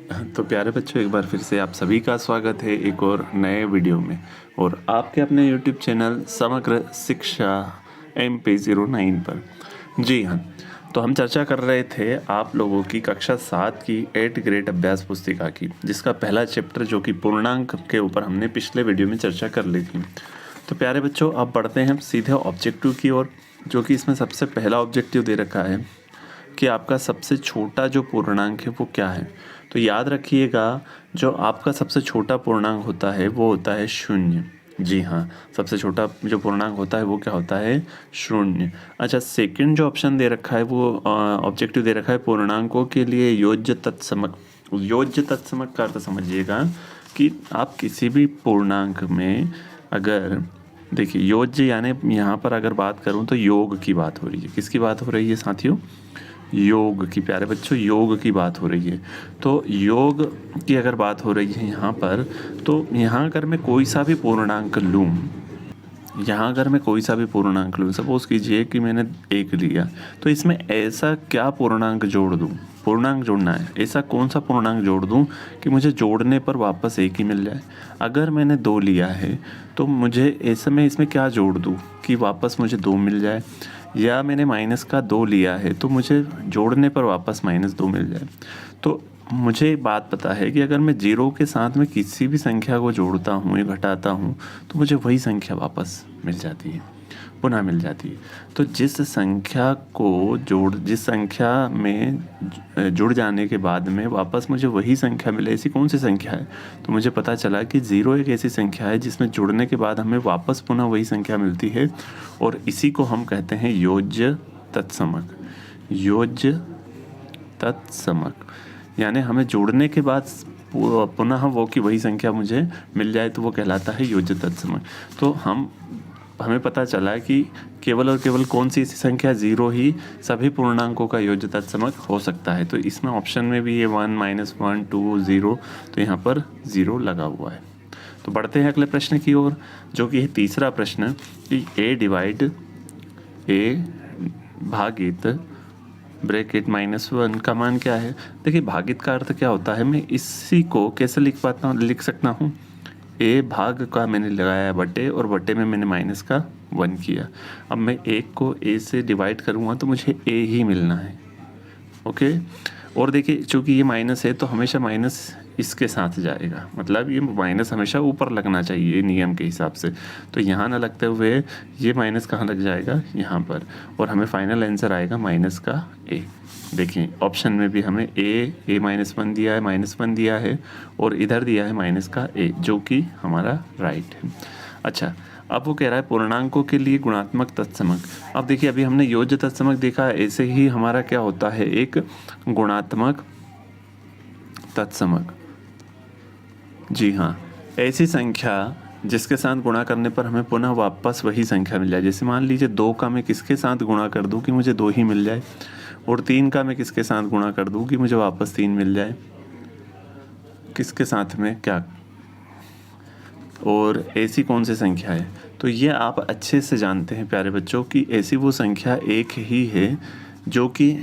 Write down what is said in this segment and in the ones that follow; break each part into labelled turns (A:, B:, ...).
A: तो प्यारे बच्चों, एक बार फिर से आप सभी का स्वागत है एक और नए वीडियो में। और आपके अपने YouTube चैनल समग्र शिक्षा MP09 पर। जी हाँ, तो हम चर्चा कर रहे थे आप लोगों की कक्षा 7 की 8th ग्रेड अभ्यास पुस्तिका की, जिसका पहला चैप्टर जो कि पूर्णांक के ऊपर हमने पिछले वीडियो में चर्चा कर ली थी। तो प्यारे बच्चों, अब बढ़ते हैं सीधे ऑब्जेक्टिव की ओर, जो कि इसमें सबसे पहला ऑब्जेक्टिव दे रखा है कि आपका सबसे छोटा जो पूर्णांक है वो क्या है। तो याद रखिएगा, जो आपका सबसे छोटा पूर्णांक होता है वो होता है शून्य। जी हाँ, सबसे छोटा जो पूर्णांक होता है वो क्या होता है? शून्य। अच्छा, सेकंड जो ऑप्शन दे रखा है वो ऑब्जेक्टिव दे रखा है पूर्णांकों के लिए योज्य तत्समक। योज्य तत्समक का अर्थ समझिएगा कि आप किसी भी पूर्णांक में अगर देखिए, योज्य यानी यहाँ पर अगर बात करूँ तो योग की बात हो रही है। किसकी बात हो रही है साथियों? योग की। प्यारे बच्चों, योग की बात हो रही है। तो योग की अगर बात हो रही है यहाँ पर, तो यहाँ अगर मैं कोई सा भी पूर्णांक लूँ, सपोज कीजिए कि मैंने 1 लिया, तो इसमें ऐसा क्या पूर्णांक जोड़ दूँ? पूर्णांक जोड़ना है, ऐसा कौन सा पूर्णांक जोड़ दूँ कि मुझे जोड़ने पर वापस 1 ही मिल जाए। अगर मैंने 2 लिया है तो मुझे ऐसे में इसमें क्या जोड़ दूँ कि वापस मुझे 2 मिल जाए। या मैंने -2 लिया है तो मुझे जोड़ने पर वापस -2 मिल जाए। तो मुझे बात पता है कि अगर मैं 0 के साथ में किसी भी संख्या को जोड़ता हूँ या घटाता हूँ तो मुझे वही संख्या वापस मिल जाती है, पुनः मिल जाती है। तो जिस संख्या में जुड़ जाने के बाद में वापस मुझे वही संख्या मिले, ऐसी कौन सी संख्या है? तो मुझे पता चला कि 0 एक ऐसी संख्या है जिसमें जुड़ने के बाद हमें वापस पुनः वही संख्या मिलती है, और इसी को हम कहते हैं योज्य तत्समक। योज्य तत्समक यानी हमें जोड़ने के बाद पुनः वो की वही संख्या मुझे मिल जाए तो वो कहलाता है योज्य तत्समक। तो हमें पता चला कि केवल और केवल कौन सी ऐसी संख्या 0 ही सभी पूर्णांकों का योज्य तत्समक हो सकता है। तो इसमें ऑप्शन में भी ये 1, -1, 2, 0, तो यहाँ पर 0 लगा हुआ है। तो बढ़ते हैं अगले प्रश्न की ओर, जो कि है तीसरा प्रश्न कि a भागित ब्रैकेट -1 का मान क्या है। देखिए, भागित का अर्थ क्या होता है, मैं इसी को कैसे लिख सकता हूँ? a भाग का मैंने लगाया बटे, और बटे में मैंने -1 किया। अब मैं 1 को a से डिवाइड करूँगा तो मुझे a ही मिलना है। ओके, और देखिए, चूँकि ये माइनस है तो हमेशा माइनस इसके साथ जाएगा, मतलब ये माइनस हमेशा ऊपर लगना चाहिए नियम के हिसाब से। तो यहाँ ना लगते हुए ये माइनस कहाँ लग जाएगा? यहाँ पर, और हमें फाइनल आंसर आएगा -a। देखिए, ऑप्शन में भी हमें a -1 दिया है, -1 दिया है, और इधर दिया है -a, जो कि हमारा राइट है। अच्छा, अब वो कह रहा है पूर्णांकों के लिए गुणात्मक तत्समक। अब देखिए, अभी हमने योज्य तत्समक देखा, ऐसे ही हमारा क्या होता है, एक गुणात्मक तत्समक। जी हाँ, ऐसी संख्या जिसके साथ गुणा करने पर हमें पुनः वापस वही संख्या मिल जाए। जैसे मान लीजिए 2 का मैं किसके साथ गुणा कर दूं कि मुझे 2 ही मिल जाए, और 3 का मैं किसके साथ गुणा कर दूं कि मुझे वापस 3 मिल जाए। किसके साथ में क्या, और ऐसी कौन सी संख्या है? तो ये आप अच्छे से जानते हैं प्यारे बच्चों कि ऐसी वो संख्या एक ही है जो कि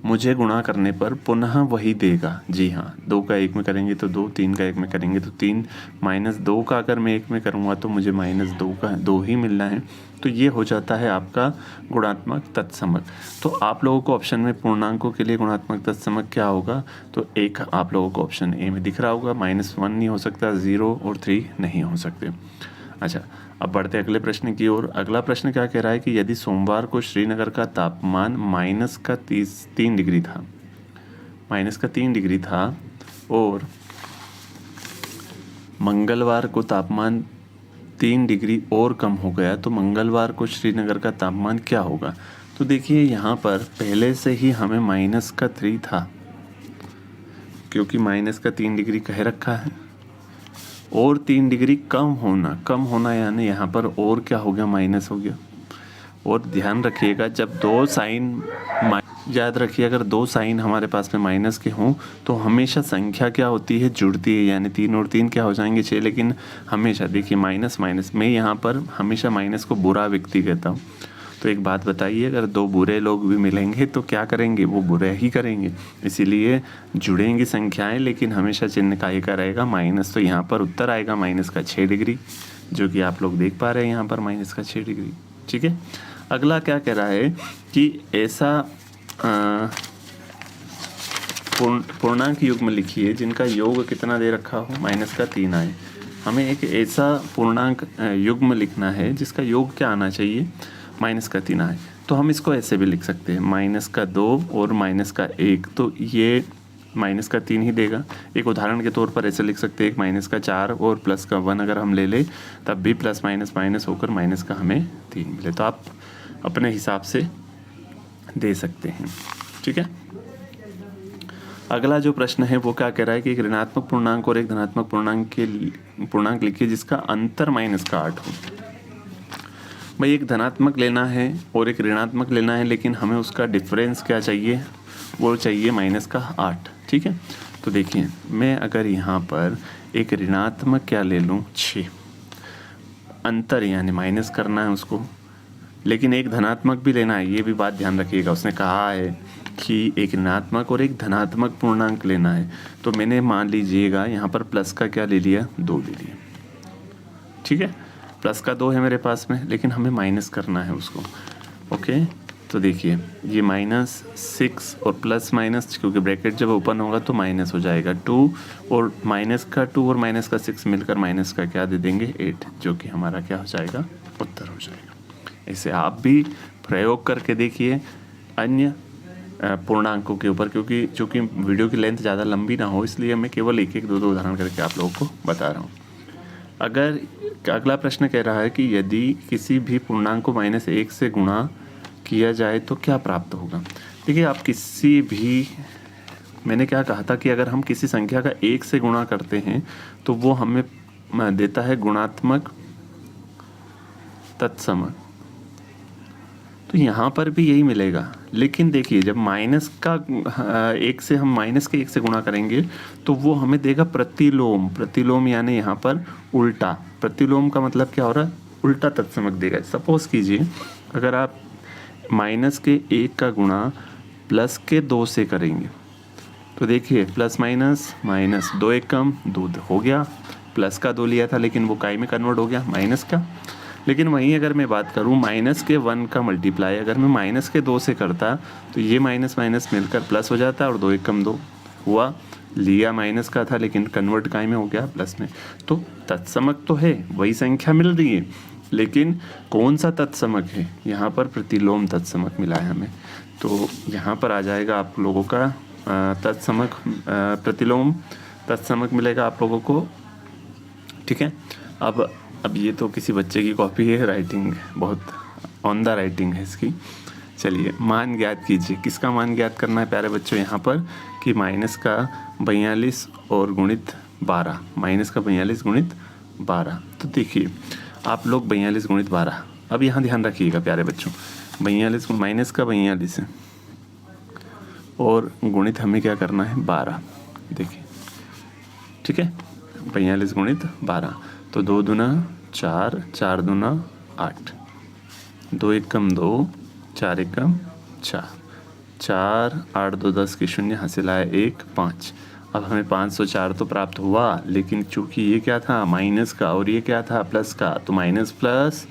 A: मुझे गुणा करने पर पुनः वही देगा। जी हाँ, 2 का 1 में करेंगे तो 2, 3 का 1 में करेंगे तो 3, -2 का अगर मैं 1 में करूँगा तो मुझे -2 का 2 ही मिलना है। तो ये हो जाता है आपका गुणात्मक तत्समक। तो आप लोगों को ऑप्शन में पूर्णांकों के लिए गुणात्मक तत्समक क्या होगा? तो एक आप लोगों को ऑप्शन ए में दिख रहा होगा, -1 नहीं हो सकता, 0 और 3 नहीं हो सकते। अच्छा, अब बढ़ते अगले प्रश्न की ओर। अगला प्रश्न क्या कह रहा है कि यदि सोमवार को श्रीनगर का तापमान -3 डिग्री था और मंगलवार को तापमान 3 डिग्री और कम हो गया, तो मंगलवार को श्रीनगर का तापमान क्या होगा? तो देखिए, यहाँ पर पहले से ही हमें -3 था, क्योंकि -3 डिग्री कह रखा है, और 3 डिग्री कम होना यानी यहाँ पर और क्या हो गया? माइनस हो गया। और ध्यान रखिएगा, जब याद रखिए, अगर 2 साइन हमारे पास में माइनस के हों तो हमेशा संख्या क्या होती है? जुड़ती है, यानी 3 और 3 क्या हो जाएंगे? 6। लेकिन हमेशा देखिए, माइनस, मैं यहाँ पर हमेशा माइनस को बुरा व्यक्ति कहता हूँ। तो एक बात बताइए, अगर दो बुरे लोग भी मिलेंगे तो क्या करेंगे, वो बुरे ही करेंगे। इसीलिए जुड़ेंगी संख्याएं लेकिन हमेशा चिन्ह का ही रहेगा माइनस। तो यहाँ पर उत्तर आएगा माइनस का 6 डिग्री, जो कि आप लोग देख पा रहे हैं यहाँ पर माइनस का 6 डिग्री। ठीक है, अगला क्या कह रहा है कि ऐसा पूर्णांक युग्म लिखिए जिनका योग कितना दे रखा हो, माइनस का 3 आए। हमें एक ऐसा पूर्णांक युग्म लिखना है जिसका योग क्या आना चाहिए, माइनस का 3 आए। तो हम इसको ऐसे भी लिख सकते हैं, माइनस का 2 और माइनस का 1, तो ये माइनस का 3 ही देगा। एक उदाहरण के तौर पर ऐसे लिख सकते हैं, एक माइनस का 4 और प्लस का 1 अगर हम ले लें तब भी प्लस माइनस माइनस होकर माइनस का हमें 3 मिले। तो आप अपने हिसाब से दे सकते हैं। ठीक है, अगला जो प्रश्न है वो क्या कह रहा है कि एक ऋणात्मक पूर्णांक और एक धनात्मक पूर्णांक लिखिए जिसका अंतर माइनस का 8 हो। भाई एक धनात्मक लेना है और एक ऋणात्मक लेना है, लेकिन हमें उसका डिफरेंस क्या चाहिए, वो चाहिए माइनस का 8। ठीक है, तो देखिए मैं अगर यहाँ पर एक ऋणात्मक क्या ले लूँ 6, अंतर यानी माइनस करना है उसको, लेकिन एक धनात्मक भी लेना है, ये भी बात ध्यान रखिएगा। उसने कहा है कि एक ऋणात्मक और एक धनात्मक पूर्णांक लेना है, तो मैंने मान लीजिएगा यहाँ पर प्लस का क्या ले लिया, 2 ले लिया। ठीक है, प्लस का 2 है मेरे पास में, लेकिन हमें माइनस करना है उसको। ओके, तो देखिए ये -6 और प्लस माइनस, क्योंकि ब्रैकेट जब ओपन होगा तो माइनस हो जाएगा 2, और माइनस का 2 और माइनस का 6 मिलकर माइनस का क्या दे देंगे 8, जो कि हमारा क्या हो जाएगा, उत्तर हो जाएगा। इसे आप भी प्रयोग करके देखिए अन्य पूर्णांकों के ऊपर, क्योंकि चूँकि वीडियो की लेंथ ज़्यादा लंबी ना हो इसलिए मैं केवल एक एक दो दो उदाहरण करके आप लोगों को बता रहा हूँ। अगर अगला प्रश्न कह रहा है कि यदि किसी भी पूर्णांक को -1 से गुणा किया जाए तो क्या प्राप्त होगा। देखिए आप किसी भी, मैंने क्या कहा था कि अगर हम किसी संख्या का 1 से गुणा करते हैं तो वो हमें देता है गुणात्मक तत्समक, तो यहाँ पर भी यही मिलेगा। लेकिन देखिए जब माइनस का 1 से हम माइनस के 1 से गुणा करेंगे तो वो हमें देगा प्रतिलोम। प्रतिलोम यानी यहाँ पर उल्टा, प्रतिलोम का मतलब क्या हो रहा है, उल्टा तत्समक देगा। सपोज कीजिए अगर आप माइनस के 1 का गुणा प्लस के 2 से करेंगे तो देखिए प्लस माइनस माइनस, 2 1 कम 2 हो गया, प्लस का 2 लिया था लेकिन वो काय में कन्वर्ट हो गया माइनस का। लेकिन वहीं अगर मैं बात करूं माइनस के 1 का मल्टीप्लाई अगर मैं माइनस के 2 से करता तो ये माइनस माइनस मिलकर प्लस हो जाता और 2 1 कम 2 हुआ, लिया माइनस का था लेकिन कन्वर्ट काय में हो गया प्लस में। तो तत्समक तो है, वही संख्या मिल रही है, लेकिन कौन सा तत्समक है, यहाँ पर प्रतिलोम तत्समक मिला है हमें। तो यहाँ पर आ जाएगा आप लोगों का तत्समक, प्रतिलोम तत्समक मिलेगा आप लोगों को। ठीक है, अब ये तो किसी बच्चे की कॉपी है, राइटिंग बहुत ऑन द राइटिंग है इसकी। चलिए मान ज्ञात कीजिए, किसका मान ज्ञात करना है प्यारे बच्चों, यहाँ पर कि माइनस का 42 और गुणित 12, माइनस का 42 गुणित 12। तो देखिए आप लोग 42 गुणित 12, अब यहाँ ध्यान रखिएगा प्यारे बच्चों, 42 माइनस का 42 है और गुणित हमें क्या करना है 12। देखिए ठीक है, 42 गुणित 12, तो 2 दूना 4, 4 दूना 8, 2 1 कम 2, 4 1 कम 4, 4 8 2 10 की शून्य, हासिल आया 1 5। अब हमें 504 तो प्राप्त हुआ, लेकिन चूंकि ये क्या था माइनस का और ये क्या था प्लस का, तो माइनस प्लस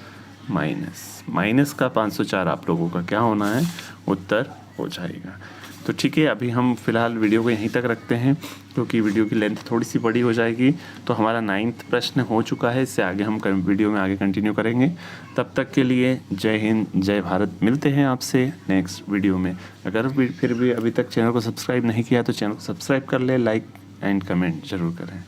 A: माइनस, माइनस का 504 आप लोगों का क्या होना है, उत्तर हो जाएगा। तो ठीक है, अभी हम फिलहाल वीडियो को यहीं तक रखते हैं क्योंकि वीडियो की लेंथ थोड़ी सी बड़ी हो जाएगी। तो हमारा 9th प्रश्न हो चुका है, इससे आगे हम वीडियो में आगे कंटिन्यू करेंगे। तब तक के लिए जय हिंद जय भारत, मिलते हैं आपसे नेक्स्ट वीडियो में। अगर फिर भी अभी तक चैनल को सब्सक्राइब नहीं किया तो चैनल को सब्सक्राइब कर ले, लाइक एंड कमेंट जरूर करें।